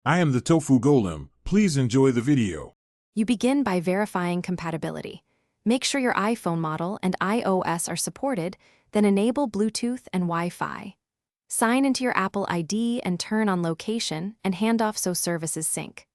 I am the Tofu Golem. Please enjoy the video. You begin by verifying compatibility. Make sure your iPhone model and iOS are supported, then enable Bluetooth and Wi-Fi. Sign into your Apple ID and turn on location and handoff so services sync.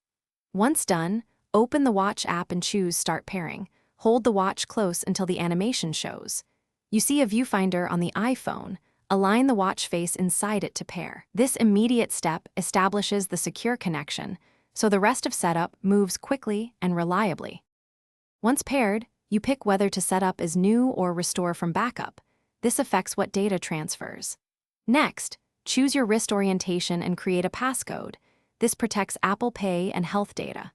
Once done, open the watch app and choose Start Pairing. Hold the watch close until the animation shows. You see a viewfinder on the iPhone. Align the watch face inside it to pair. This immediate step establishes the secure connection, so the rest of setup moves quickly and reliably. Once paired, you pick whether to set up as new or restore from backup. This affects what data transfers. Next, choose your wrist orientation and create a passcode. This protects Apple Pay and health data.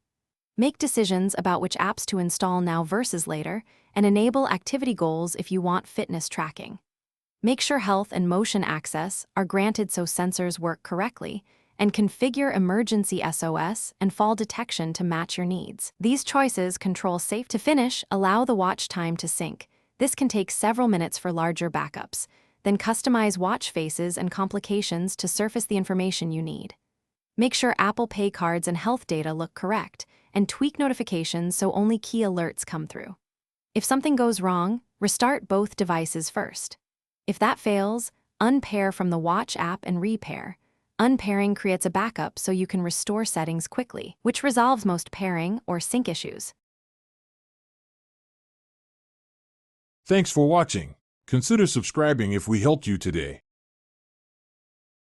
Make decisions about which apps to install now versus later, and enable activity goals if you want fitness tracking. Make sure health and motion access are granted so sensors work correctly, and configure emergency SOS and fall detection to match your needs. These choices control safe to finish, allow the watch time to sync. This can take several minutes for larger backups. Then customize watch faces and complications to surface the information you need. Make sure Apple Pay cards and health data look correct, and tweak notifications so only key alerts come through. If something goes wrong, restart both devices first. If that fails, unpair from the watch app and repair. Unpairing creates a backup so you can restore settings quickly, which resolves most pairing or sync issues. Thanks for watching. Consider subscribing if we helped you today.